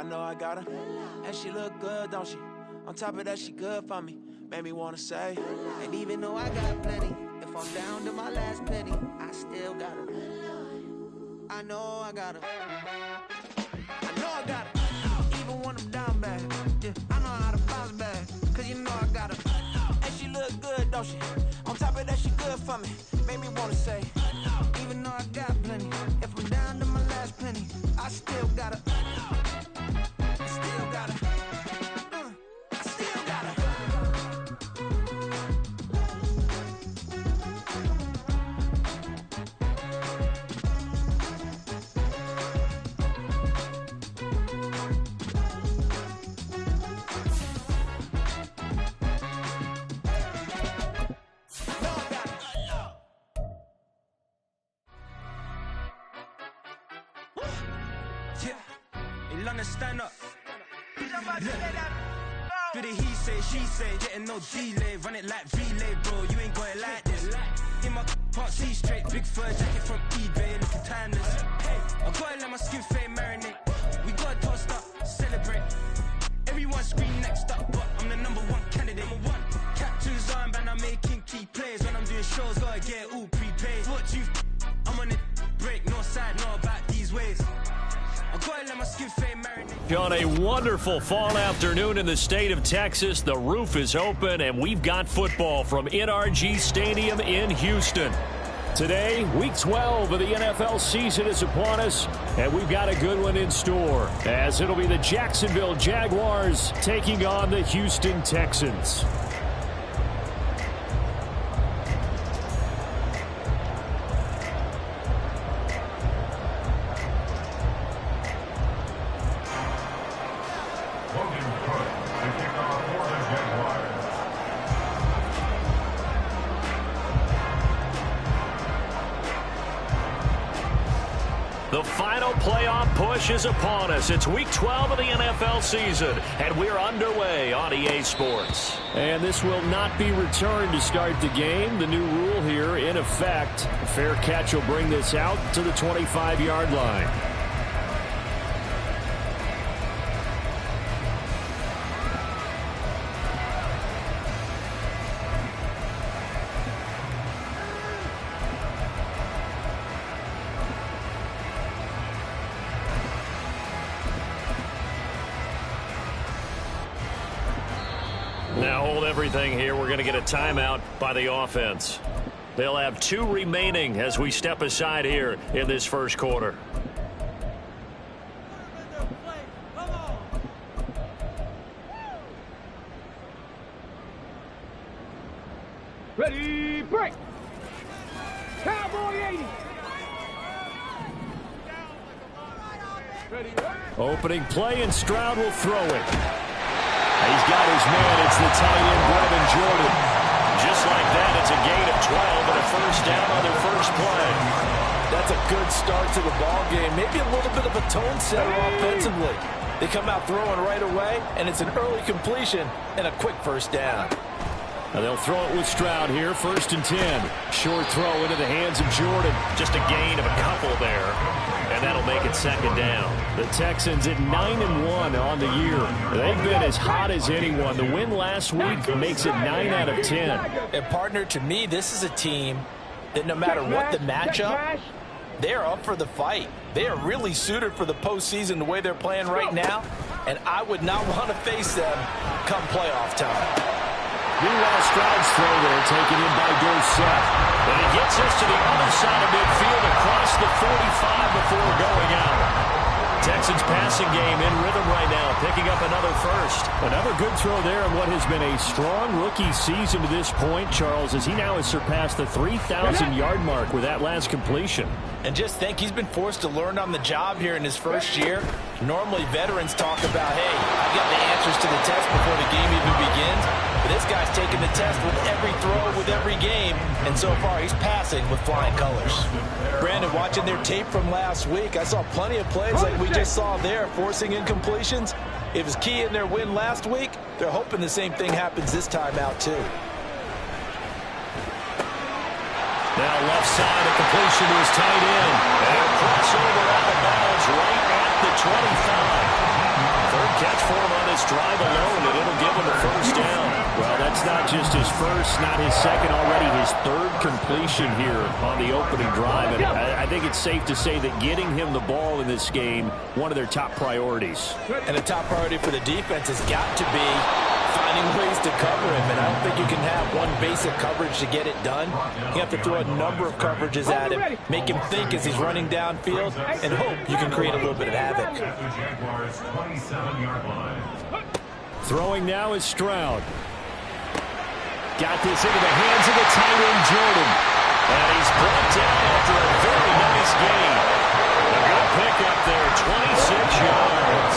I know I got her. And she look good, don't she? On top of that, she good for me. Made me wanna say, and even though I got plenty, if I'm down to my last penny, I still got her. I know I got her. I know I got her. Even when I'm down bad, yeah, I know how to bounce back. Cause you know I got her. And she look good, don't she? On top of that, she good for me. Made me wanna say, even though I got plenty, if I'm down to my last penny, I still got her. I still got her. I still got her. Stand up. Do the he say, she say, getting no delay, run it like relay, bro. You ain't got it like this. In my can't see straight, big fur jacket from eBay, looking timeless. Hey, I gotta let my skin fade marinate. We gotta toast up, celebrate. Everyone scream next up, but I'm the #1 candidate. Captain's armband, I'm making key plays. When I'm doing shows, gotta get all prepaid. What you I'm on it, break, no side, no about these ways. On a wonderful fall afternoon in the state of Texas, the roof is open and we've got football from NRG Stadium in Houston. Today, week 12 of the NFL season is upon us, and we've got a good one in store, as it'll be the Jacksonville Jaguars taking on the Houston Texans. The final playoff push is upon us. It's week 12 of the NFL season, and we're underway on EA Sports. And this will not be returned to start the game. The new rule here in effect. A fair catch will bring this out to the 25-yard line. Now hold everything here. We're going to get a timeout by the offense. They'll have 2 remaining as we step aside here in this first quarter. Ready, break! Cowboy 80! Ready, opening play, and Stroud will throw it. He's got his man. It's the tight end, Brevin Jordan. Just like that, it's a gain of 12 and a first down on their first play. That's a good start to the ball game. Maybe a little bit of a tone setter offensively. They come out throwing right away, and it's an early completion and a quick first down. Now they'll throw it with Stroud here, 1st and 10. Short throw into the hands of Jordan. Just a gain of a couple there, and that'll make it 2nd down. The Texans at 9-1 on the year. They've been as hot as anyone. The win last week makes it 9 out of 10. And partner, to me, this is a team that no matter what the matchup, they're up for the fight. They are really suited for the postseason the way they're playing right now, and I would not want to face them come playoff time. Meanwhile, Stroud's throw there taken in by Dorsett. And he gets us to the other side of midfield across the 45 before going out. Texans passing game in rhythm right now, picking up another first. Another good throw there in what has been a strong rookie season to this point, Charles, as he now has surpassed the 3,000-yard mark with that last completion. And just think, he's been forced to learn on the job here in his first year. Normally, veterans talk about, hey, I got the answers to the test before the game even begins. But this guy's taking the test with every throw, with every game. And so far, he's passing with flying colors. Brandon, watching their tape from last week, I saw plenty of plays like we just saw there, forcing incompletions. It was key in their win last week. They're hoping the same thing happens this time out, too. Now left side, a completion to his tight end. And a crossover out of bounds right at the 25. this drive alone, and it'll give him a first down. Well, that's not just his first, not his second, already his third completion here on the opening drive. And I think it's safe to say that getting him the ball in this game, one of their top priorities. And the top priority for the defense has got to be finding ways to cover him. And I don't think you can have one basic coverage to get it done. You have to throw a number of coverages at him, make him think as he's running downfield, and hope you can create a little bit of havoc. Throwing now is Stroud. Got this into the hands of the tight end, Jordan. And he's brought down after a very nice gain. A good pickup there, 26 yards.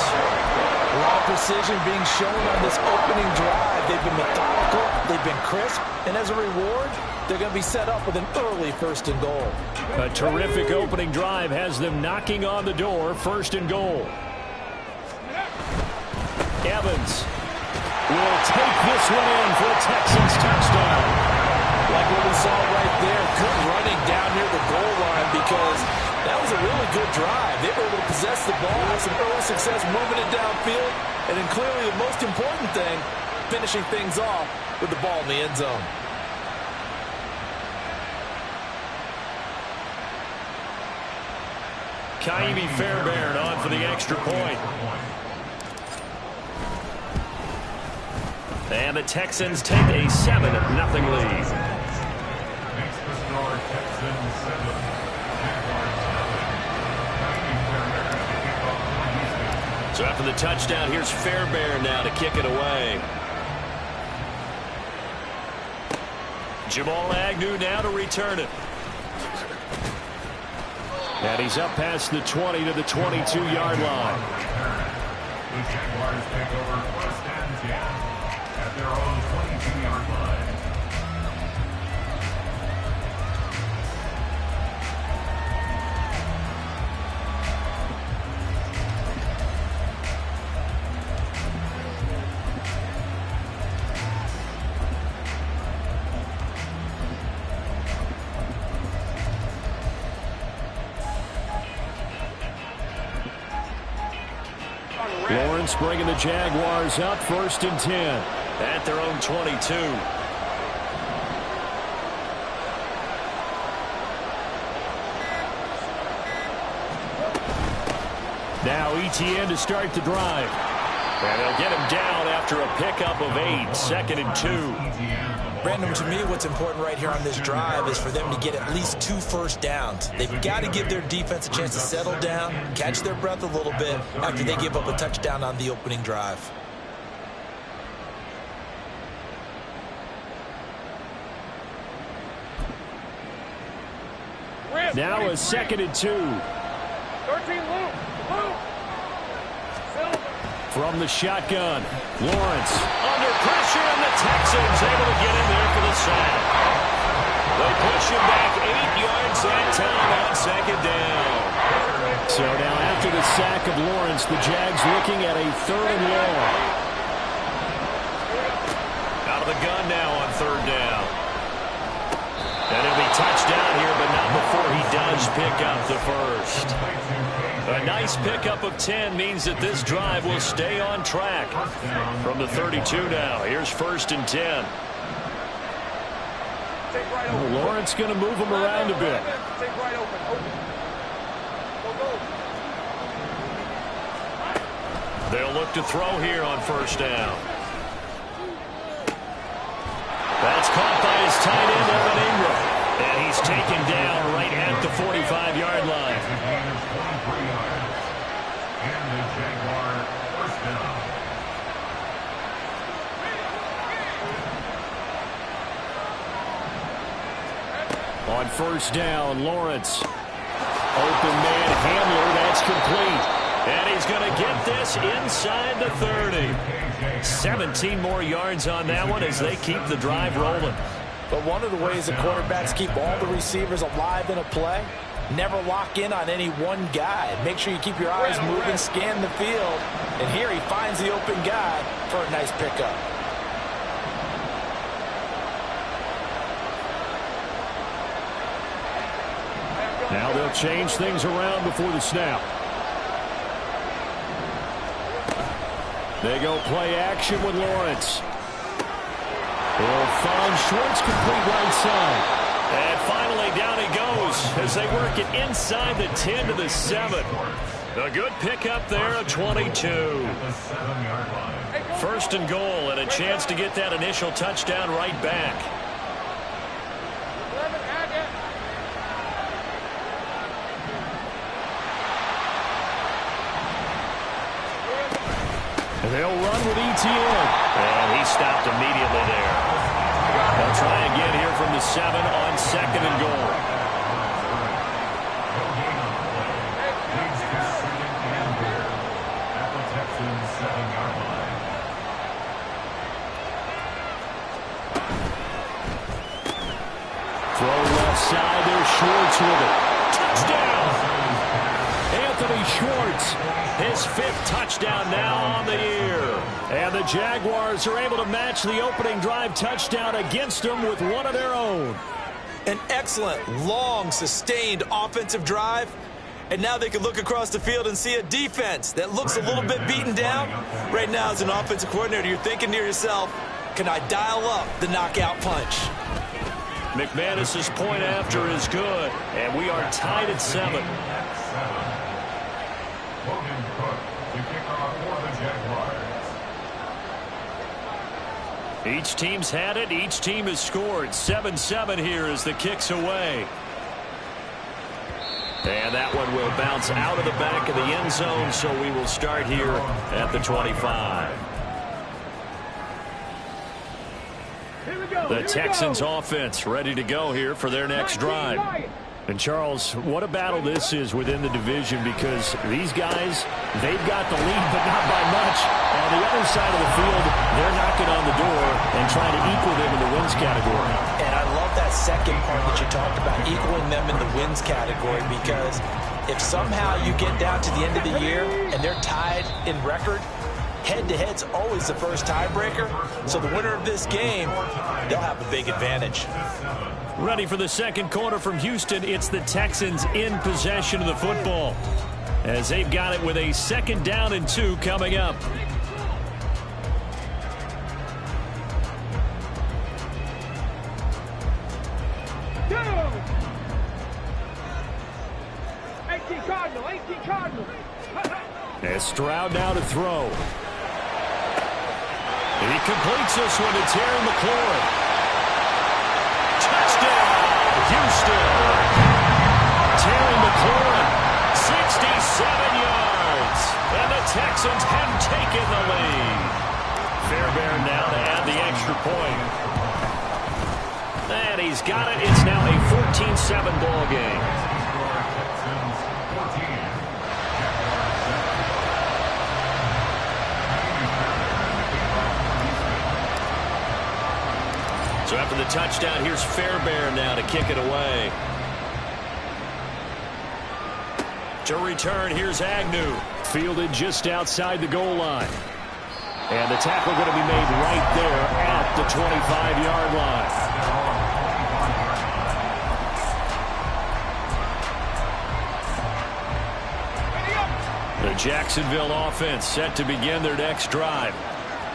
A lot of precision being shown on this opening drive. They've been methodical, they've been crisp, and as a reward, they're going to be set up with an early 1st and goal. A terrific opening drive has them knocking on the door, 1st and goal. Evans will take this one in for a Texans touchdown. Like what we saw right there, good running down near the goal line because that was a really good drive. They were able to possess the ball, have some early success moving it downfield, and then clearly the most important thing, finishing things off with the ball in the end zone. Kaimi Fairbairn on for the extra point. And the Texans take a 7-0 lead. So after the touchdown, here's Fairbairn now to kick it away. Jamal Agnew now to return it. And he's up past the 20 to the 22-yard line. The Jaguars take over 1st and 10 at their own 22-yard line. Lawrence bringing the Jaguars up 1st and 10 at their own 22. Now ETN to start the drive. And they'll get him down after a pickup of 8, 2nd and 2. Brandon, to me, what's important right here on this drive is for them to get at least 2 first downs. They've got to give their defense a chance to settle down, catch their breath a little bit after they give up a touchdown on the opening drive. Now a 2nd and 2. 13, Luke. From the shotgun, Lawrence under pressure, and the Texans able to get in there for the sack. They push him back 8 yards that time on 2nd down. So now after the sack of Lawrence, the Jags looking at a 3rd and long. Out of the gun now on 3rd down. And he'll be touchdown here, but not before he does pick up the first. A nice pickup of 10 means that this drive will stay on track. From the 32 now, here's 1st and 10. Lawrence going to move him around a bit. They'll look to throw here on 1st down. That's caught by his tight end, Evan Ingram. And he's taken down right at the 45-yard line. And the Jaguar 1st down. On 1st down, Lawrence. Open man, Hamler, that's complete. And he's going to get this inside the 30. 17 more yards on that one as they keep the drive rolling. But one of the ways the quarterbacks keep all the receivers alive in a play, never lock in on any one guy. Make sure you keep your eyes moving, scan the field. And here he finds the open guy for a nice pickup. Now they'll change things around before the snap. They go play action with Lawrence. They'll find Schwartz complete right side. And finally down he goes as they work it inside the 10 to the 7. A good pickup there, a 22. First and goal, and a chance to get that initial touchdown right back. And they'll run with ETN. And he stopped immediately there. They'll try again here from the 7 on second and goal. Throw left side, there's Schwartz with it. Touchdown! Anthony Schwartz, his 5th touchdown now on the year. And the Jaguars are able to match the opening drive touchdown against them with one of their own. An excellent, long, sustained offensive drive. And now they can look across the field and see a defense that looks a little bit beaten down. Right now, as an offensive coordinator, you're thinking to yourself, can I dial up the knockout punch? McManus's point after is good, and we are tied at 7. Each team's had it. Each team has scored. 7-7 here as the kick's away. And that one will bounce out of the back of the end zone, so we will start here at the 25. The Texans offense ready to go here for their next drive. And, Charles, what a battle this is within the division, because these guys, they've got the lead, but not by much. On the other side of the field, they're knocking on the door and trying to equal them in the wins category. And I love that second part that you talked about, equaling them in the wins category, because if somehow you get down to the end of the year and they're tied in record, head-to-head's always the first tiebreaker. So the winner of this game, they'll have a big advantage. Ready for the second quarter from Houston. It's the Texans in possession of the football, as they've got it with a 2nd down and 2 coming up. As Stroud now to throw. He completes this one to Terry McLaurin. Touchdown, Houston. Terry McLaurin, 67 yards. And the Texans have taken the lead. Fairbairn now to add the extra point. And he's got it. It's now a 14-7 ball game. So after the touchdown, here's Fairbairn now to kick it away. To return, here's Agnew. Fielded just outside the goal line. And the tackle going to be made right there at the 25-yard line. The Jacksonville offense set to begin their next drive.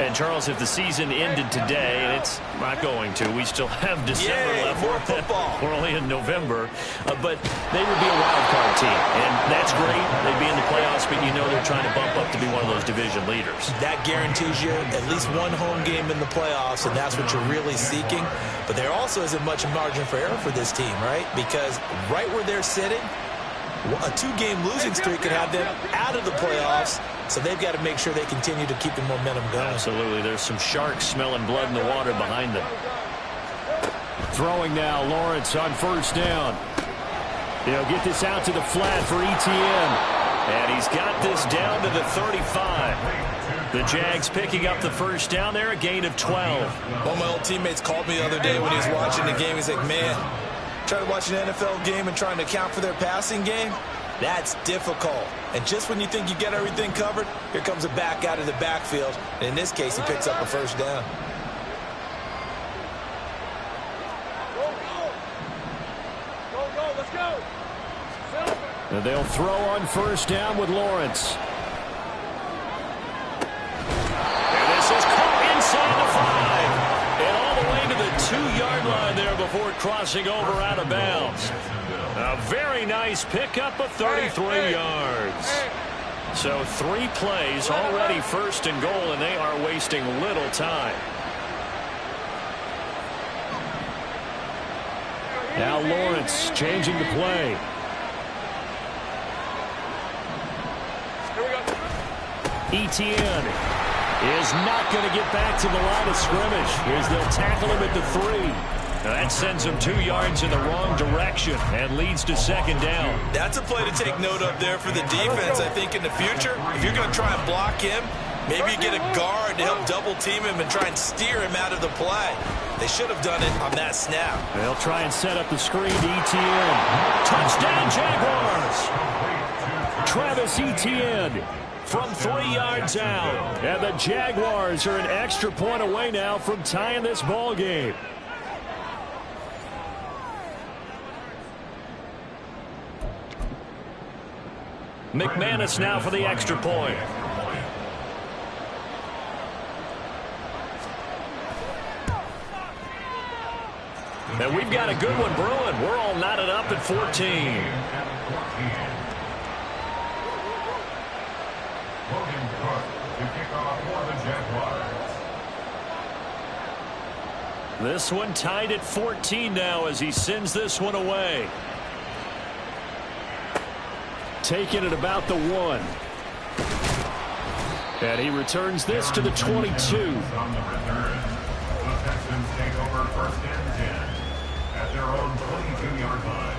And, Charles, if the season ended today, and it's not going to, we still have December left. More football. We're only in November. But they would be a wild card team. And that's great. They'd be in the playoffs, but you know they're trying to bump up to be one of those division leaders. That guarantees you at least one home game in the playoffs, and that's what you're really seeking. But there also isn't much margin for error for this team, right? Because right where they're sitting, a 2-game losing streak could have them out of the playoffs. So they've got to make sure they continue to keep the momentum going. Absolutely. There's some sharks smelling blood in the water behind them. Throwing now, Lawrence on 1st down. He'll get this out to the flat for ETN. And he's got this down to the 35. The Jags picking up the 1st down there, a gain of 12. One of my old teammates called me the other day when he was watching the game. He's like, man, trying to watch an NFL game and trying to account for their passing game, that's difficult. And just when you think you get everything covered, here comes a back out of the backfield. And in this case, he picks up a 1st down. Go, let's go. And they'll throw on 1st down with Lawrence. crossing over out of bounds. A very nice pickup of 33 yards. So 3 plays already first and goal, and they are wasting little time. Now Lawrence changing the play. Etienne is not going to get back to the line of scrimmage as they'll tackle him at the 3. Now that sends him 2 yards in the wrong direction and leads to second down. That's a play to take note of there for the defense, I think, in the future. If you're going to try and block him, maybe you get a guard to help double team him and try and steer him out of the play. They should have done it on that snap. They'll try and set up the screen to Etienne. Touchdown, Jaguars! Travis Etienne from 3 yards out. And the Jaguars are an extra point away now from tying this ball game. McManus now for the extra point. And we've got a good one brewing. We're all knotted up at 14. Logan Cook to kick off for the Jaguars. This one tied at 14 now as he sends this one away. Taking it about the 1. And he returns this to the 22. On the return, the Texans take over first and 10 at their own 22-yard line.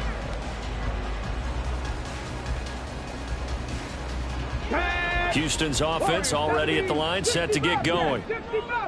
Houston's offense already at the line, set to get going.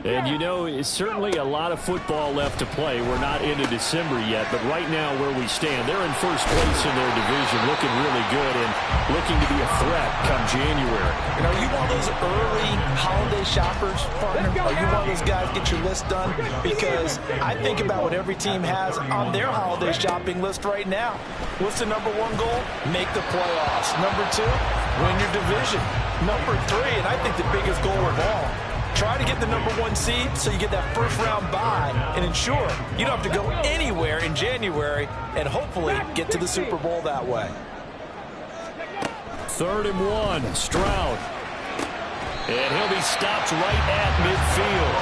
And you know, it's certainly a lot of football left to play. We're not into December yet, but right now where we stand, they're in first place in their division, looking really good and looking to be a threat come January. And are you one of those early holiday shoppers, partner? Are you one of those guys get your list done? Because I think about what every team has on their holiday shopping list right now. What's the number 1 goal? Make the playoffs. Number 2, win your division. Number 3, and I think the biggest goal of all, try to get the number 1 seed so you get that first round bye and ensure you don't have to go anywhere in January and hopefully get to the Super Bowl that way. 3rd and 1, Stroud. And he'll be stopped right at midfield.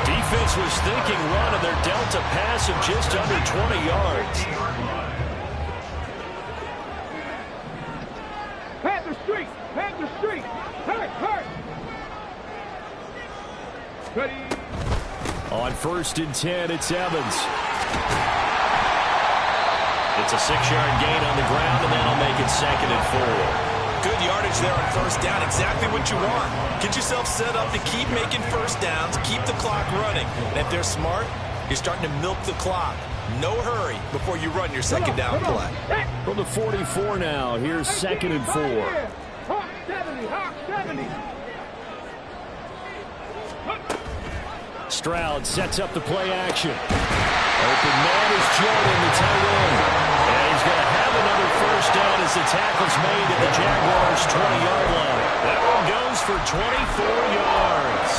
Defense was thinking run, and they're dealt a pass of just under 20 yards. Panther Street! Panther Street! Hurt! Hurt! Ready! On 1st and 10, it's Evans. It's a 6-yard gain on the ground, and that'll make it 2nd and 4. Good yardage there on first down. Exactly what you want. Get yourself set up to keep making first downs, keep the clock running. And if they're smart, you're starting to milk the clock. No hurry before you run your second down play. From the 44 now, here's 2nd and 4. Hawk 70! Hawk 70! Stroud sets up the play action. Open man is Jordan, the tight end. And he's going to have another first down as the tackle's made at the Jaguars' 20-yard line. That one goes for 24 yards.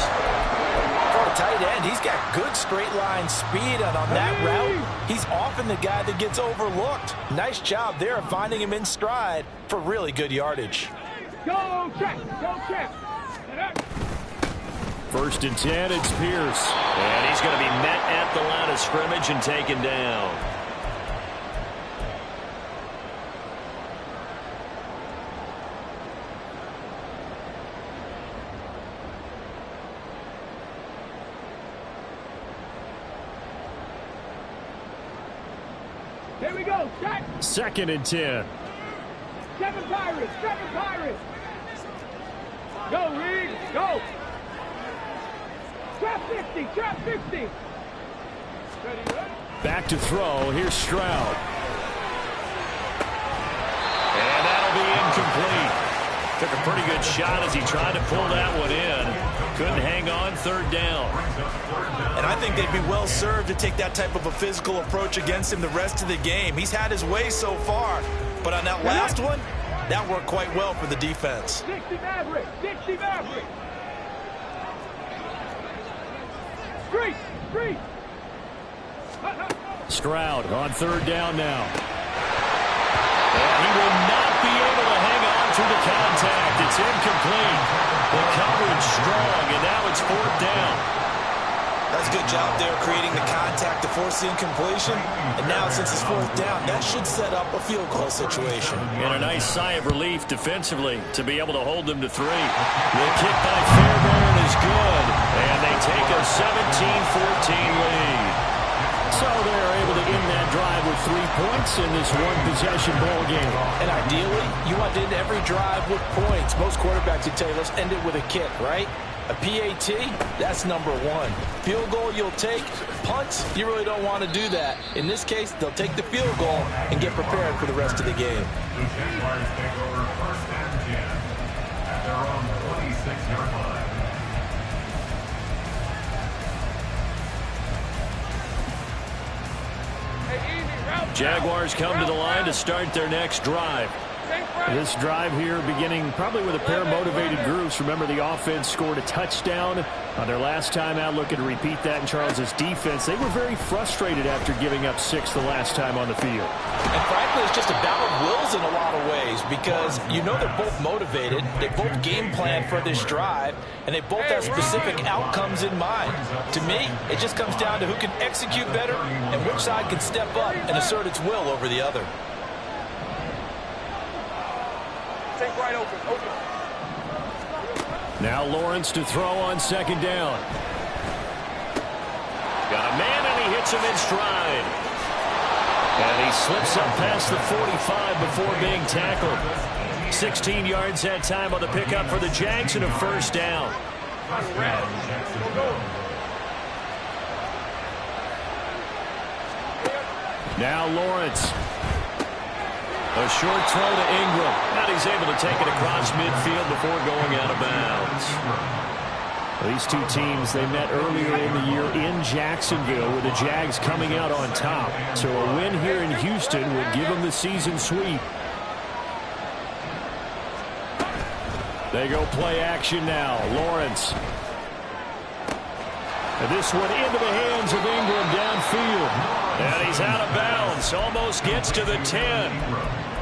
For a tight end, he's got good straight line speed, and on that route, he's often the guy that gets overlooked. Nice job there of finding him in stride for really good yardage. Go check! Go check! 1st and 10, it's Pierce. And he's going to be met at the line of scrimmage and taken down. Here we go! Check! 2nd and 10. 7 Pirates! 7 Pirates! Go, Reed! Go! Trap 50! Trap 50! Ready, ready? Back to throw. Here's Stroud. And that'll be incomplete. Took a pretty good shot as he tried to pull that one in. Couldn't hang on 3rd down. And I think they'd be well served to take that type of a physical approach against him the rest of the game. He's had his way so far, but on that last one, that worked quite well for the defense. 60 Maverick! 60 Maverick! Street! Street! Stroud on third down now. And he will not be able to hang on to the contact. It's incomplete. The coverage strong, and now it's fourth down. That's a good job there creating the contact to force the incompletion. And now since it's fourth down, that should set up a field goal situation. And a nice sigh of relief defensively to be able to hold them to 3. The kick by Fairbairn is good. And they take a 17-14 lead. So they're able to end that drive with 3 points in this one-possession ball game. And ideally, you want to end every drive with points. Most quarterbacks would tell you, let's end it with a kick, right? A PAT, that's number 1. Field goal you'll take. Punts, you really don't want to do that. In this case, they'll take the field goal and get prepared for the rest of the game. The Jaguars take over first and 10 at their own 26-yard line. Jaguars come to the line to start their next drive. This drive here beginning probably with a pair of motivated groups. Remember, the offense scored a touchdown on their last time out. Looking to repeat that in Charles's defense. They were very frustrated after giving up 6 the last time on the field. And frankly, it's just a battle of wills in a lot of ways because you know they're both motivated. They both game plan for this drive, and they both have specific outcomes in mind. To me, it just comes down to who can execute better and which side can step up and assert its will over the other. Right open. Now Lawrence to throw on second down. Got a man, and he hits him in stride. And he slips up past the 45 before being tackled. 16 yards that time on the pickup for the Jags and a first down. Now Lawrence. A short throw to Ingram. Now he's able to take it across midfield before going out of bounds. These two teams, they met earlier in the year in Jacksonville with the Jags coming out on top. So a win here in Houston would give them the season sweep. They go play action now. Lawrence. And this one into the hands of Ingram downfield. And he's out of bounds. Almost gets to the 10.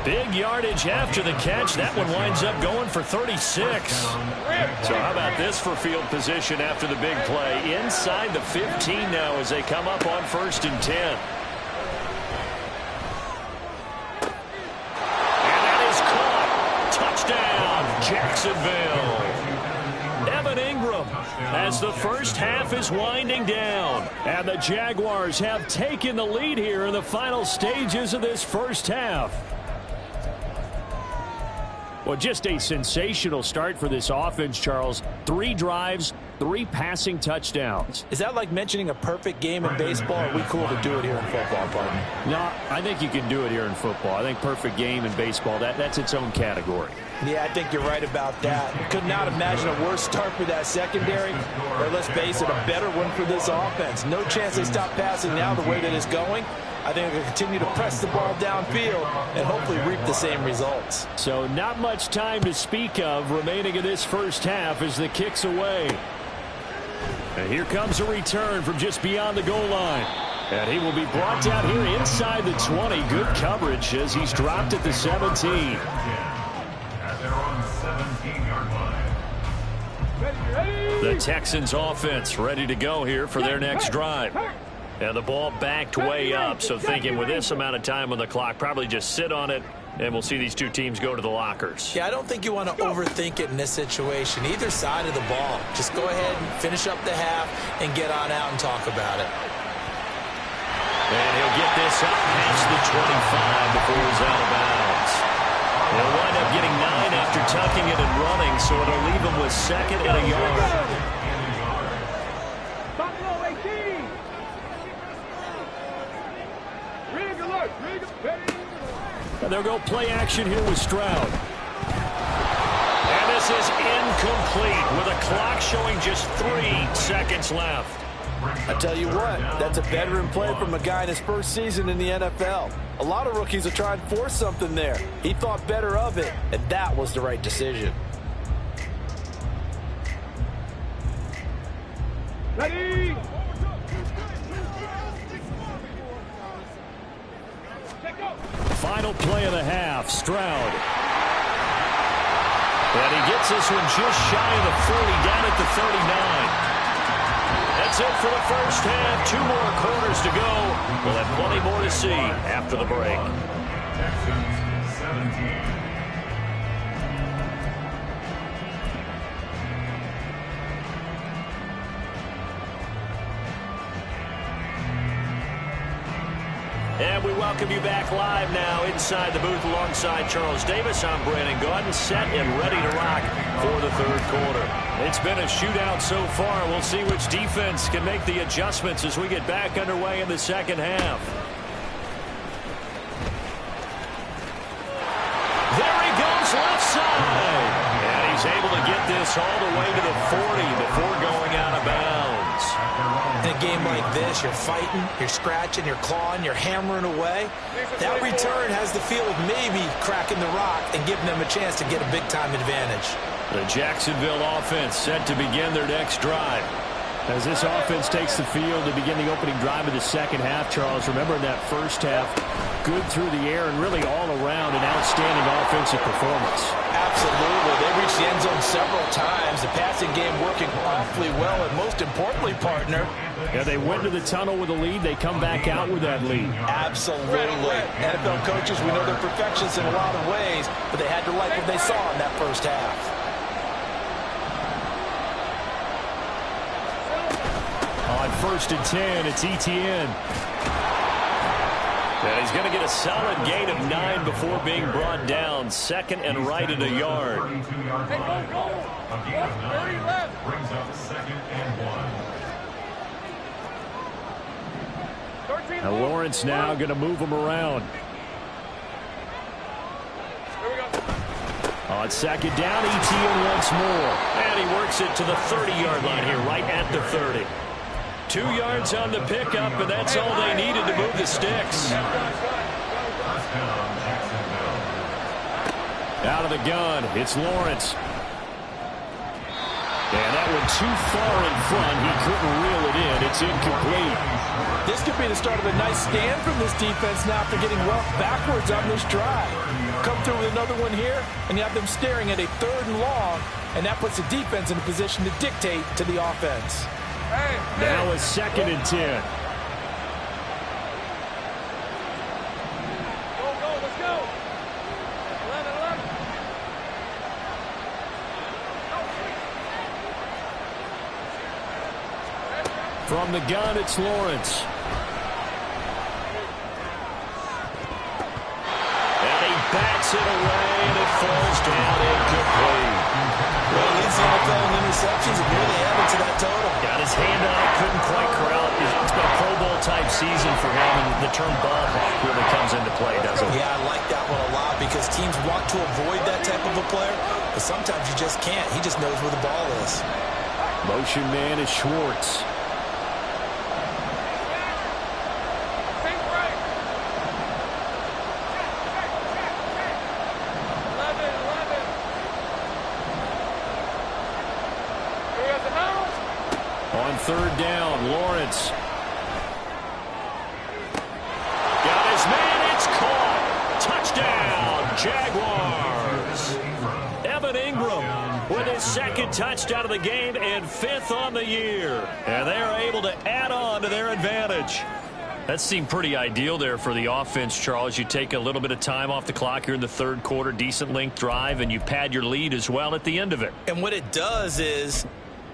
Big yardage after the catch. That one winds up going for 36. So how about this for field position after the big play? Inside the 15 now as they come up on first and 10. And that is caught. Touchdown, Jacksonville. Evan Ingram as the first half is winding down. And the Jaguars have taken the lead here in the final stages of this first half. Well, just a sensational start for this offense, Charles. 3 drives, 3 passing touchdowns. Is that like mentioning a perfect game in baseball? Or are we cool to do it here in football, partner? No, I think you can do it here in football. I think perfect game in baseball, that's its own category. Yeah, I think you're right about that. Could not imagine a worse start for that secondary, or let's face it, a better one for this offense. No chance they stop passing now the way that it's going. I think they'll continue to press the ball downfield and hopefully reap the same results. So not much time to speak of remaining in this first half as the kick's away. And here comes a return from just beyond the goal line. And he will be brought down here inside the 20. Good coverage as he's dropped at the 17. At their own 17-yard line. The Texans offense ready to go here for their next drive. And the ball backed way up, so thinking with this amount of time on the clock, probably just sit on it, and we'll see these two teams go to the lockers. Yeah, I don't think you want to overthink it in this situation. Either side of the ball. Just go ahead and finish up the half and get on out and talk about it. And he'll get this up past the 25 before he's out of bounds. He'll wind up getting 9 after tucking it and running, so it'll leave him with second and a yard. And they'll go play action here with Stroud. And this is incomplete with a clock showing just 3 seconds left. I tell you what, that's a veteran play from a guy in his first season in the NFL. A lot of rookies are trying to force something there. He thought better of it, and that was the right decision. Ready! Final play of the half, Stroud. And he gets this one just shy of the 40, down at the 39. That's it for the first half. 2 more quarters to go. We'll have plenty more to see after the break. Texans 17. And we welcome you back live now inside the booth alongside Charles Davis. I'm Brandon Gaudin, set and ready to rock for the third quarter. It's been a shootout so far. We'll see which defense can make the adjustments as we get back underway in the second half. There he goes, left side. And he's able to get this all the way to the 40 before going out of bounds. In a game like this, you're fighting, you're scratching, you're clawing, you're hammering away. That return has the feel of maybe cracking the rock and giving them a chance to get a big-time advantage. The Jacksonville offense set to begin their next drive. As this offense takes the field to begin the opening drive of the second half, Charles, remember in that first half, good through the air and really all around an outstanding offensive performance. Absolutely. They reached the end zone several times. The passing game working awfully well, and most importantly, partner. Yeah, they went to the tunnel with a lead. They come back out with that lead. Absolutely. NFL coaches, we know they're perfectionists in a lot of ways, but they had to like what they saw in that first half. On 1st and 10, it's Etienne. And he's going to get a solid gain of 9 before being brought down. Second and right at a yard. 32-yard line. A gain of 9 brings up 2nd and 1. Now Lawrence now going to move him around. On 2nd down, Etienne once more. And he works it to the 30-yard line here, right at the 30. 2 yards on the pickup, and that's all they needed to move the sticks. Out of the gun, it's Lawrence. And that one too far in front. He couldn't reel it in. It's incomplete. This could be the start of a nice stand from this defense now after getting roughed backwards on this drive. Come through with another one here, and you have them staring at a 3rd and long, and that puts the defense in a position to dictate to the offense. Now a 2nd and 10. Let's go. 11. From the gun, it's Lawrence. And he bats it away, and it falls down incomplete. Well, leads the NFL in interceptions and nearly added to that total. Got his hand on it, couldn't quite corral it. It's been a Pro Bowl-type season for him, and the term ball hawk really comes into play, doesn't it? Yeah, I like that one a lot because teams want to avoid that type of a player, but sometimes you just can't. He just knows where the ball is. Motion man is Schwartz. On 3rd down, Lawrence. Got his man, it's caught. Touchdown, Jaguars. Evan Ingram with his 2nd touchdown of the game and 5th on the year. And they're able to add on to their advantage. That seemed pretty ideal there for the offense, Charles. You take a little bit of time off the clock here in the 3rd quarter, decent length drive, and you pad your lead as well at the end of it. And what it does is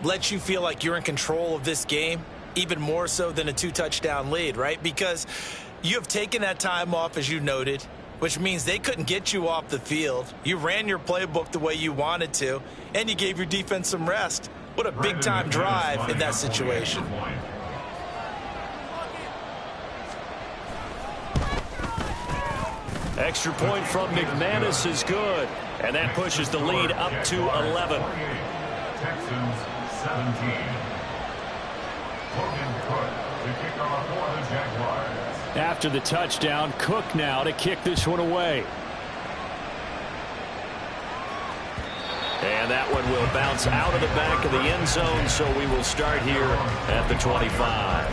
lets you feel like you're in control of this game, even more so than a 2-touchdown lead, right? Because you have taken that time off, as you noted, which means they couldn't get you off the field. You ran your playbook the way you wanted to, and you gave your defense some rest. What a big-time drive in that situation. Extra point from McManus is good, and that pushes the lead up to 11. Texans 17. Logan Cook to kick off for the Jaguars. After the touchdown, Cook now to kick this one away. And that one will bounce out of the back of the end zone, so we will start here at the 25.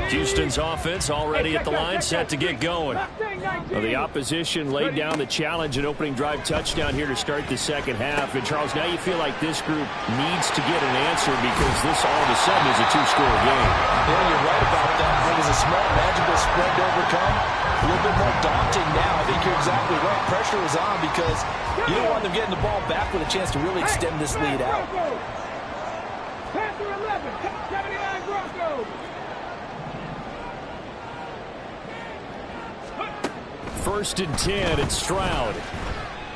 Houston's offense already at the line, set to get going. Well, the opposition laid down the challenge and opening drive touchdown here to start the second half. And, Charles, now you feel like this group needs to get an answer because this all of a sudden is a two-score game. Yeah, you're right about that. It was a small, magical spread to overcome. A little bit more daunting now. I think you're exactly right. Pressure was on because you don't want them getting the ball back with a chance to really extend this lead out. Panther 11, 79 Broncos. First and 10, it's Stroud.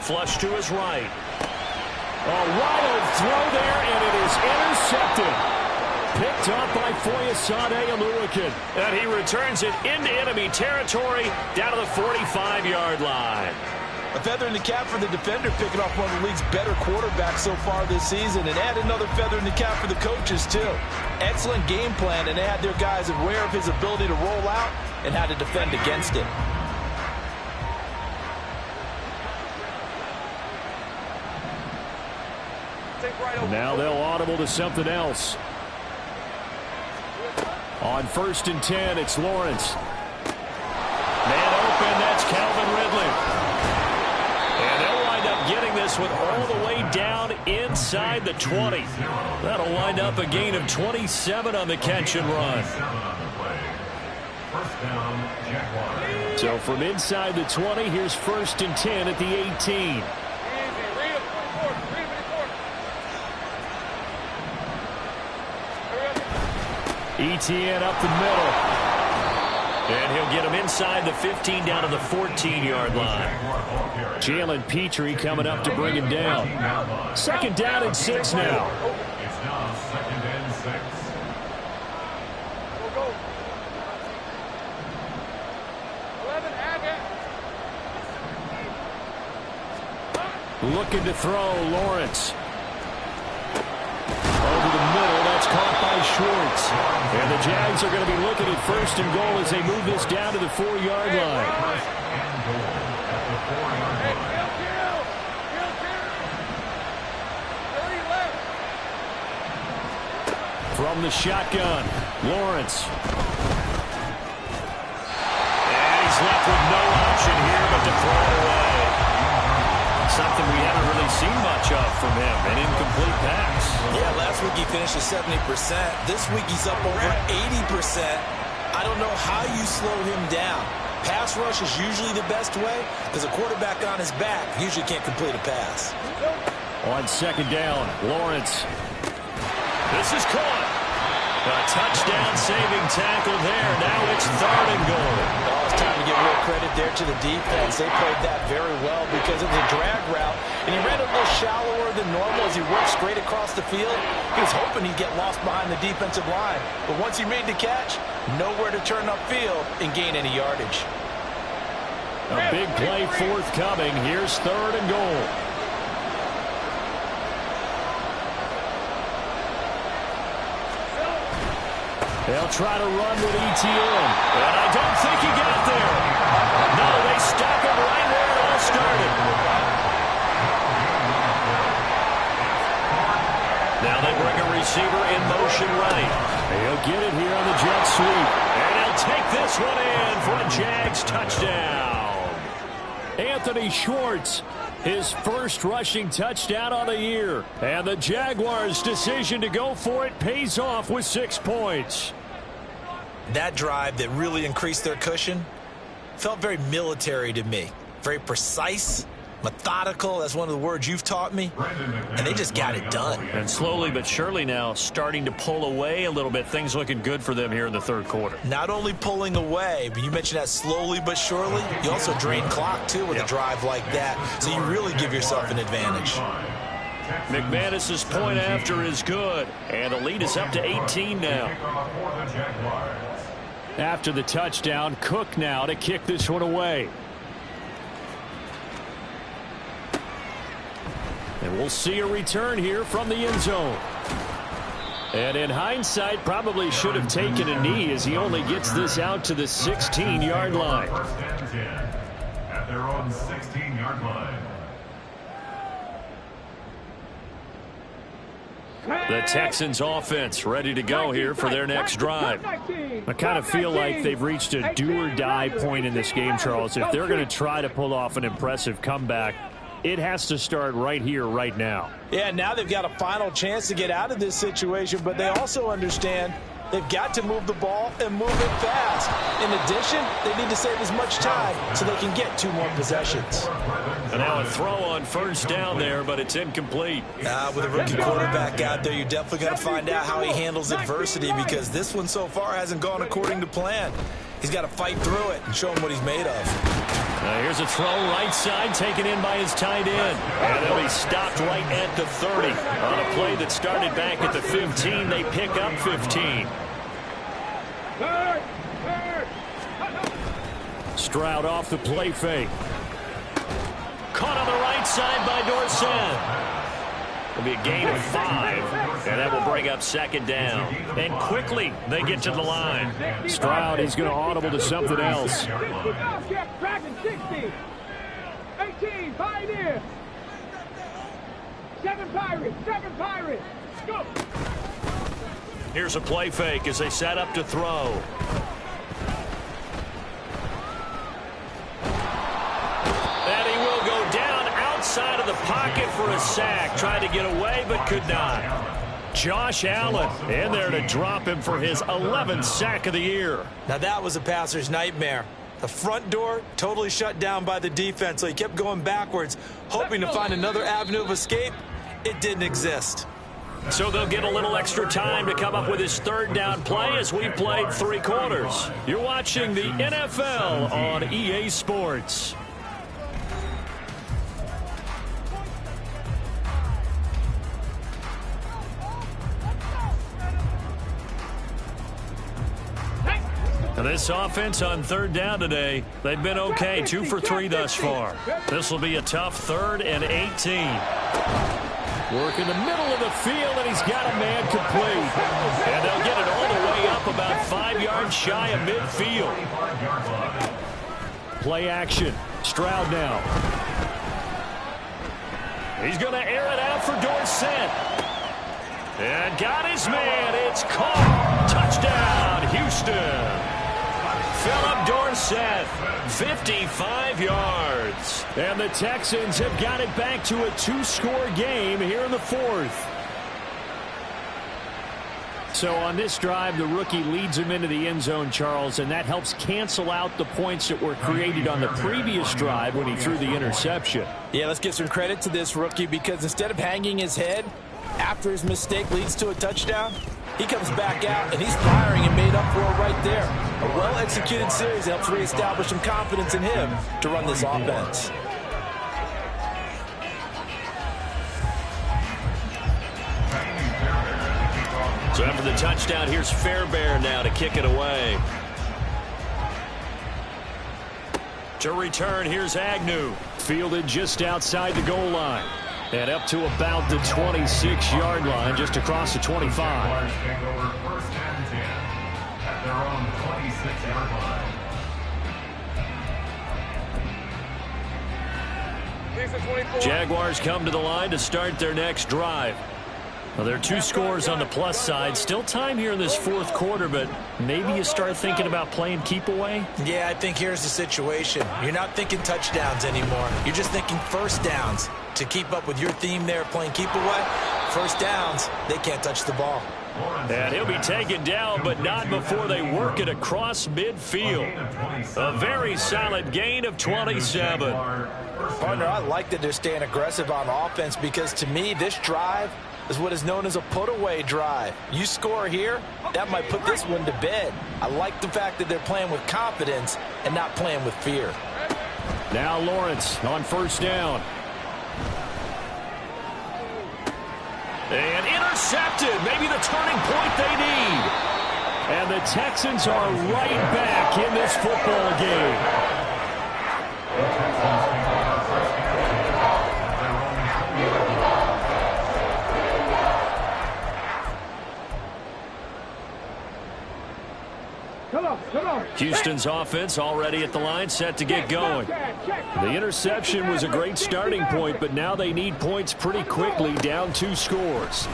Flush to his right. A wild throw there, and it is intercepted. Picked up by Foyesade Oluwakin. And he returns it into enemy territory down to the 45-yard line. A feather in the cap for the defender, picking off one of the league's better quarterbacks so far this season, and add another feather in the cap for the coaches, too. Excellent game plan, and they had their guys aware of his ability to roll out and how to defend against it. Now they'll audible to something else. On first and 10, it's Lawrence. Man open, that's Calvin Ridley. And they'll wind up getting this one all the way down inside the 20. That'll wind up a gain of 27 on the catch and run. So from inside the 20, here's first and 10 at the 18. Etienne up the middle. And he'll get him inside the 15 down to the 14-yard line. Jalen Petrie coming up to bring him down. Second down and 6 now. It's now second and 6. Go. 11, add it. Looking to throw, Lawrence. Over the middle, that's caught by Schwartz. And the Jags are going to be looking at first and goal as they move this down to the 4-yard line. From the shotgun, Lawrence. And he's left with no option here but to throw it away. Something we haven't really seen much of from him, an incomplete pass. Yeah, last week he finished at 70%. This week he's up over 80%. I don't know how you slow him down. Pass rush is usually the best way because a quarterback on his back usually can't complete a pass. On second down, Lawrence. This is caught. A touchdown-saving tackle there. Now it's third and goal. Oh, it's time to give real credit there to the defense. They played that very well because it was a drag route, and he ran a little shallower than normal as he worked straight across the field. He was hoping he'd get lost behind the defensive line, but once he made the catch, nowhere to turn upfield and gain any yardage. A big play forthcoming. Here's third and goal. They'll try to run with Etienne. And I don't think he got there. No, they stop him right where it all started. Now they bring a receiver in motion right. He'll get it here on the jet sweep. And he'll take this one in for a Jags touchdown. Anthony Schwartz, his first rushing touchdown on the year. And the Jaguars' decision to go for it pays off with 6 points. That drive that really increased their cushion felt very military to me. Very precise, methodical. That's one of the words you've taught me. And they just got it done. And slowly but surely now starting to pull away a little bit. Things looking good for them here in the third quarter. Not only pulling away, but you mentioned that slowly but surely. You also drain clock, too, with a drive like that. So you really give yourself an advantage. McManus's point after is good. And the lead is up to 18 now. After the touchdown, Cook now to kick this one away. And we'll see a return here from the end zone. And in hindsight, probably should have taken a knee as he only gets this out to the 16-yard line. First and 10 at their own 16-yard line. The Texans offense ready to go here for their next drive. I kind of feel like they've reached a do-or-die point in this game, Charles. If they're going to try to pull off an impressive comeback, it has to start right here, right now. Yeah, now they've got a final chance to get out of this situation, but they also understand they've got to move the ball and move it fast. In addition, they need to save as much time so they can get 2 more possessions. And now a throw on first down there, but it's incomplete. With a rookie quarterback out there, you're definitely going to find out how he handles adversity, because this one so far hasn't gone according to plan. He's got to fight through it and show him what he's made of. Here's a throw right side taken in by his tight end. And they'll be stopped right at the 30. On a play that started back at the 15, they pick up 15. Stroud off the play fake. Caught on the right side by Dorsett. It'll be a gain of 5, and that will bring up second down. And quickly, they get to the line. Stroud, he's going to audible to something else. 18, Pioneer. 7 Pirates. Go. Here's a play fake as they set up to throw. And he will go down outside of the pocket for a sack. Tried to get away, but could not. Josh Allen in there to drop him for his 11th sack of the year. Now that was a passer's nightmare. The front door totally shut down by the defense, so he kept going backwards, hoping to find another avenue of escape. It didn't exist. So they'll get a little extra time to come up with his 3rd down play as we played 3 quarters. You're watching the NFL on EA Sports. This offense on 3rd down today, they've been okay, 2 for 3 thus far. This will be a tough 3rd and 18. Work in the middle of the field, and he's got a man complete. And they'll get it all the way up about 5 yards shy of midfield. Play action. Stroud now. He's going to air it out for Dorsett. And got his man. It's caught. Touchdown, Houston. Philip Dorsett, 55 yards. And the Texans have got it back to a 2-score game here in the 4th. So on this drive, the rookie leads him into the end zone, Charles, and that helps cancel out the points that were created on the previous drive when he threw the interception. Yeah, let's give some credit to this rookie, because instead of hanging his head after his mistake leads to a touchdown, he comes back out, and he's firing and made up for it right there. A well-executed series helps reestablish some confidence in him to run this offense. So after the touchdown, here's Fairbairn now to kick it away. To return, here's Agnew. Fielded just outside the goal line. And up to about the 26-yard line, just across the 25. Jaguars take over 1st and 10 at their own 26-yard line. Jaguars come to the line to start their next drive. Well, there are 2 scores on the plus side. Still time here in this 4th quarter, but maybe you start thinking about playing keep away? Yeah, I think here's the situation. You're not thinking touchdowns anymore. You're just thinking first downs. To keep up with your theme there, playing keep away, first downs, they can't touch the ball. And he'll be taken down, but not before they work it across midfield. A very solid gain of 27. Partner, I like that they're staying aggressive on offense, because to me, this drive is what is known as a put-away drive. You score here, that might put this one to bed. I like the fact that they're playing with confidence and not playing with fear. Now Lawrence on first down. And intercepted. Maybe the turning point they need. And the Texans are right back in this football game. Houston's offense already at the line, set to get going. The interception was a great starting point, but now they need points pretty quickly, down 2 scores.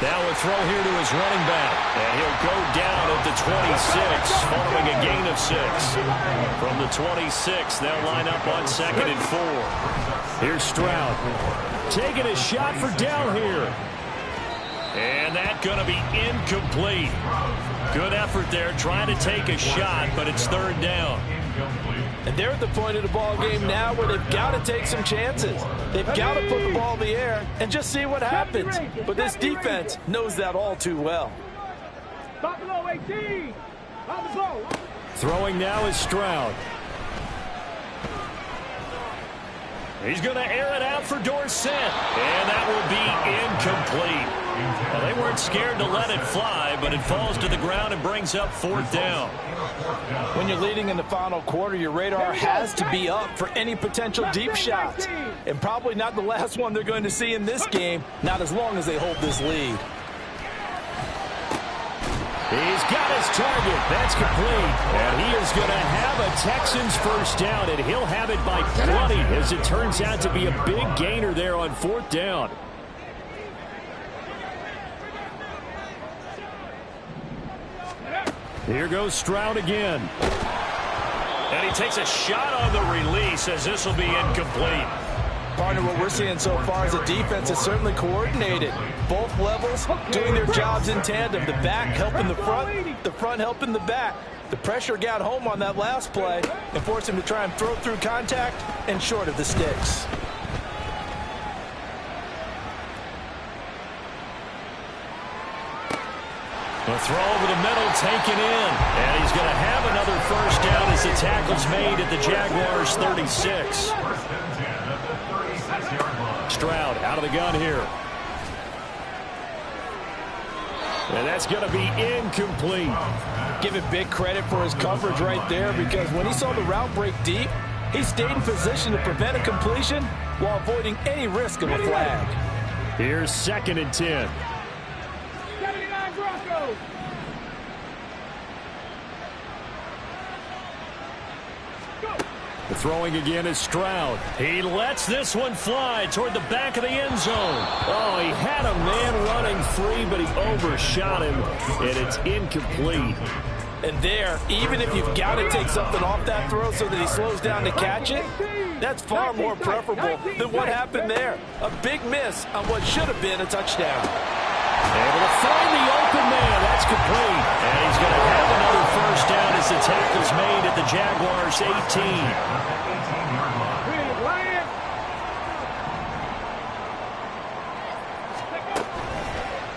Now a throw here to his running back. And he'll go down at the 26 following a gain of 6. From the 26, they'll line up on 2nd and 4. Here's Stroud. Taking a shot for down here. And that's going to be incomplete. Good effort there trying to take a shot, but it's 3rd down. And they're at the point of the ball game now where they've got to take some chances. They've got to put the ball in the air and just see what happens. But this defense knows that all too well. Throwing now is Stroud. He's going to air it out for Dorsett. And that will be incomplete. Well, they weren't scared to let it fly, but it falls to the ground and brings up 4th down. When you're leading in the final quarter, your radar has to be up for any potential deep shots. And probably not the last one they're going to see in this game, not as long as they hold this lead. He's got his target. That's complete. And he is going to have a Texans first down, and he'll have it by plenty, as it turns out to be a big gainer there on 4th down. Here goes Stroud again. And he takes a shot on the release, as this will be incomplete. Partner, what we're seeing so far is a defense that's certainly coordinated. Both levels doing their jobs in tandem. The back helping the front helping the back. The pressure got home on that last play and forced him to try and throw through contact and short of the sticks. The throw over the middle taken in. And he's going to have another first down as the tackle's made at the Jaguars' 36. Stroud out of the gun here. And that's going to be incomplete. Give him big credit for his coverage right there, because when he saw the route break deep, he stayed in position to prevent a completion while avoiding any risk of a flag. Here's 2nd and 10. The throwing again is Stroud. He lets this one fly toward the back of the end zone. Oh, he had a man running free, but he overshot him, and it's incomplete. And there, even if you've got to take something off that throw so that he slows down to catch it, that's far more preferable than what happened there. A big miss on what should have been a touchdown. Able to find the open man. That's complete. And he's going to have another first down as the tackle's made at the Jaguars' 18.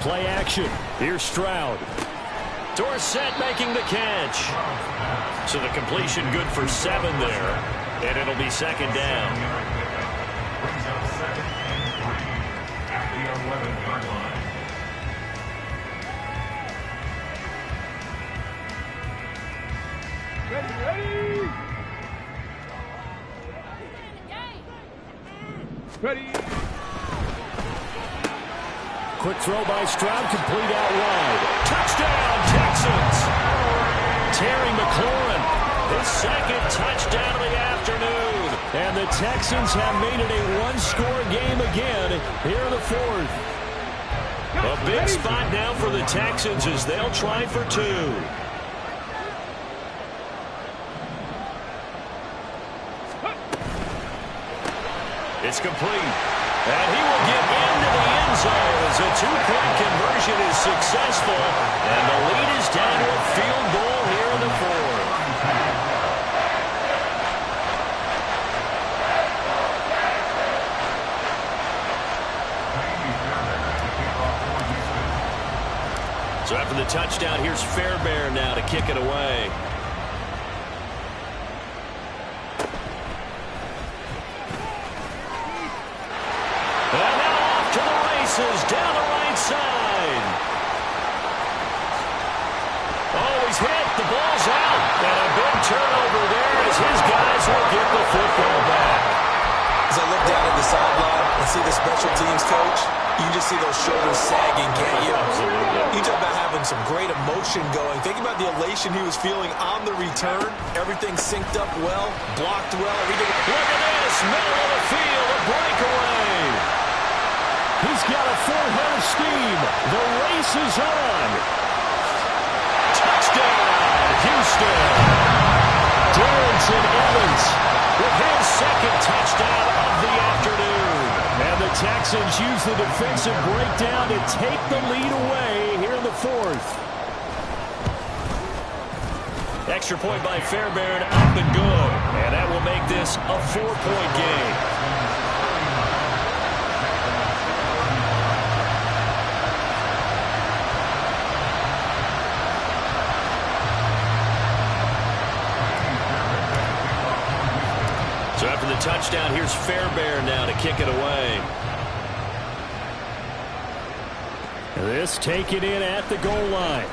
Play action. Here's Stroud. Dorsett making the catch. So the completion good for 7 there. And it'll be 2nd down. Brings up 2nd and 3 at the 11-yard line. Ready. Quick throw by Stroud, complete out wide. Touchdown, Texans! Terry McLaurin, his 2nd touchdown of the afternoon. And the Texans have made it a one-score game again here in the 4th. A big spot now for the Texans as they'll try for 2. It's complete. And he will get into the end zone as a 2-point conversion is successful. And the lead is down to a field goal here in the 4th. So after the touchdown, here's Fairbairn now to kick it away. Down the right side. Oh, he's hit. The ball's out. And a big turnover there as his guys will get the football back. As I look down at the sideline and see the special teams coach, you just see those shoulders sagging, can't you? Absolutely. You talk about having some great emotion going. Think about the elation he was feeling on the return. Everything synced up well, blocked well. Everything. Look at this. Middle of the field, a breakaway. He's got a full head of steam. The race is on. Touchdown, Houston. Darrington Evans with his second touchdown of the afternoon. And the Texans use the defensive breakdown to take the lead away here in the fourth. Extra point by Fairbairn, up and good. And that will make this a 4-point game. So after the touchdown, here's Fairbairn now to kick it away. This taken in at the goal line.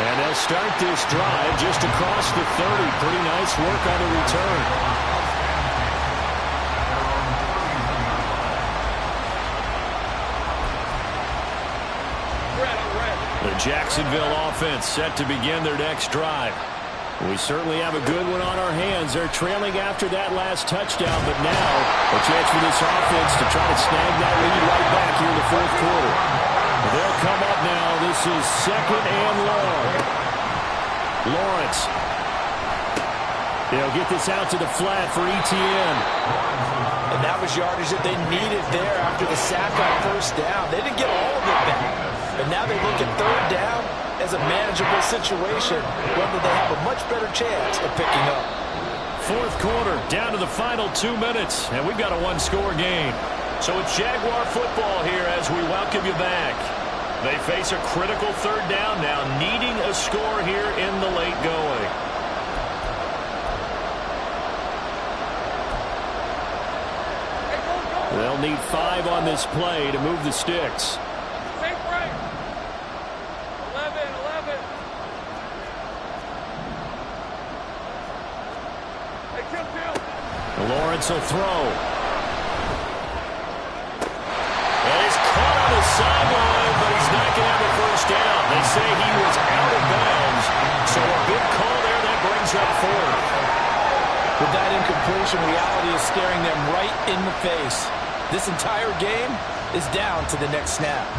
And they'll start this drive just across the 30. Pretty nice work on the return. The Jacksonville offense set to begin their next drive. We certainly have a good one on our hands. They're trailing after that last touchdown, but now a chance for this offense to try to snag that lead right back here in the fourth quarter. They'll come up now. This is second and long. Lawrence. They'll get this out to the flat for ETN. And that was yardage that they needed there after the sack on first down. They didn't get all of it back. But now they look at third down as a manageable situation, whether they have a much better chance of picking up. Fourth quarter, down to the final 2 minutes, and we've got a one-score game. So it's Jaguar football here as we welcome you back. They face a critical third down now, needing a score here in the late going. They'll need 5 on this play to move the sticks. Lawrence will throw. And he's caught on the sideline, but he's not going to have a first down. They say he was out of bounds, so a big call there that brings up fourth. With that incompletion, reality is staring them right in the face. This entire game is down to the next snap.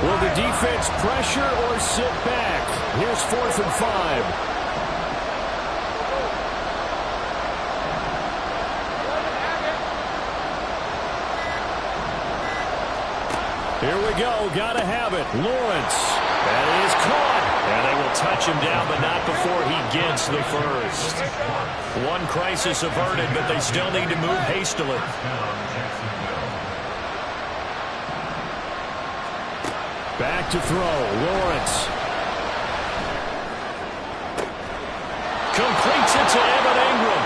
Will the defense pressure or sit back? Here's 4th and 5. Here we go. Got to have it. Lawrence. That is caught. And they will touch him down, but not before he gets the first. One crisis averted, but they still need to move hastily. Back to throw. Lawrence. Completes it to Evan Ingram.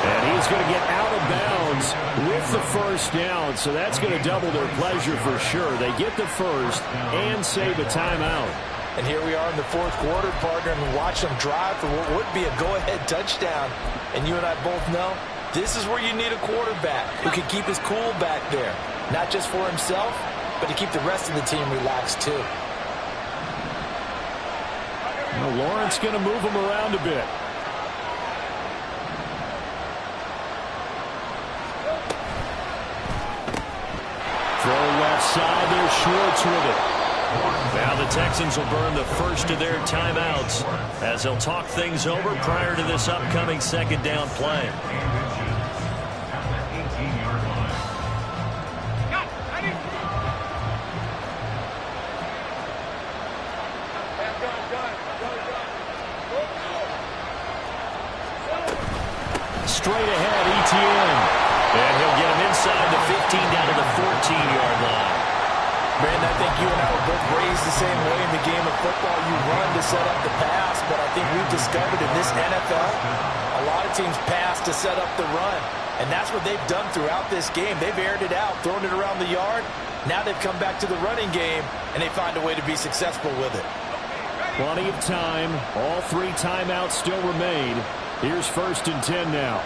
And he's going to get out of bounds with the first down. So that's going to double their pleasure for sure. They get the first and save a timeout. And here we are in the fourth quarter, partner, and watch them drive for what would be a go-ahead touchdown. And you and I both know this is where you need a quarterback who can keep his cool back there. Not just for himself, but to keep the rest of the team relaxed too. Well, Lawrence going to move him around a bit. Throw left side. There's Schwartz with it. Now the Texans will burn the first of their timeouts as they'll talk things over prior to this upcoming second down play. Straight ahead, ETN. And he'll get him inside the 15 down to the 14-yard line. Brandon, I think you and I were both raised the same way in the game of football. You run to set up the pass, but I think we've discovered in this NFL, a lot of teams pass to set up the run. And that's what they've done throughout this game. They've aired it out, thrown it around the yard. Now they've come back to the running game, and they find a way to be successful with it. Plenty of time. All 3 timeouts still remain. Here's 1st and 10 now.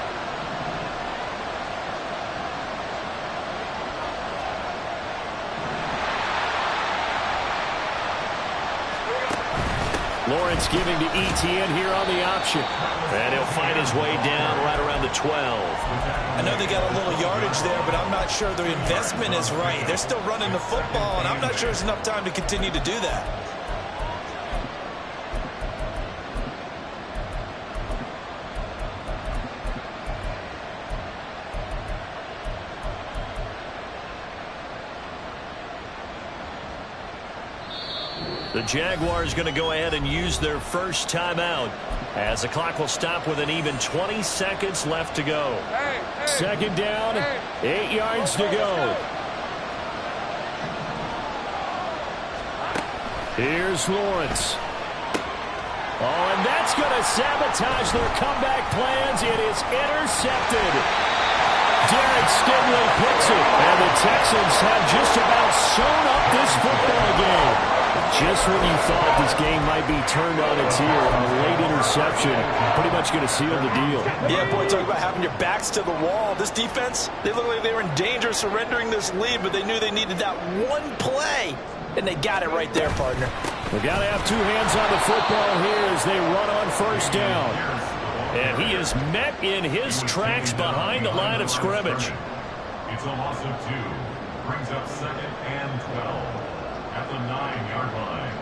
Lawrence giving to ETN here on the option. And he'll find his way down right around the 12. I know they got a little yardage there, but I'm not sure the investment is right. They're still running the football, and I'm not sure there's enough time to continue to do that. The Jaguars going to go ahead and use their first timeout as the clock will stop with an even 20 seconds left to go. Second down, 8 yards to go. Here's Lawrence. Oh, and that's going to sabotage their comeback plans. It is intercepted. Derek Stingley picks it, and the Texans have just about sewn up this football game. Just when you thought this game might be turned on its ear, a late interception pretty much going to seal the deal. Yeah, boy, talk about having your backs to the wall. This defense, they look like they were in danger of surrendering this lead, but they knew they needed that one play, and they got it right there, partner. We got to have two hands on the football here as they run on first down. And he is met in his tracks behind the line of scrimmage. It's a loss of 2. Brings up 2nd and 12 at the 9-yard line.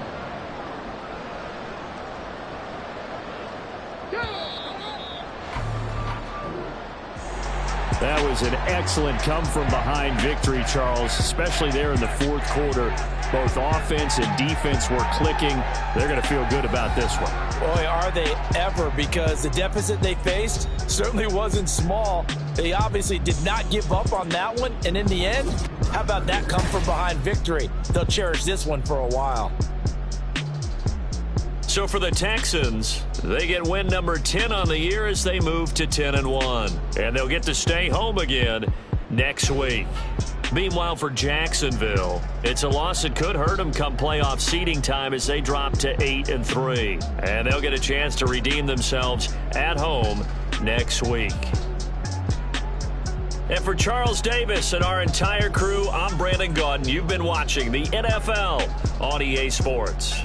That was an excellent come-from-behind victory, Charles, especially there in the fourth quarter. Both offense and defense were clicking. They're going to feel good about this one. Boy, are they ever, because the deficit they faced certainly wasn't small. They obviously did not give up on that one, and in the end, how about that come-from-behind victory? They'll cherish this one for a while. So for the Texans, they get win number 10 on the year as they move to 10-1. And they'll get to stay home again next week. Meanwhile, for Jacksonville, it's a loss that could hurt them come playoff seeding time as they drop to 8-3. And they'll get a chance to redeem themselves at home next week. And for Charles Davis and our entire crew, I'm Brandon Gaudin. You've been watching the NFL on EA Sports.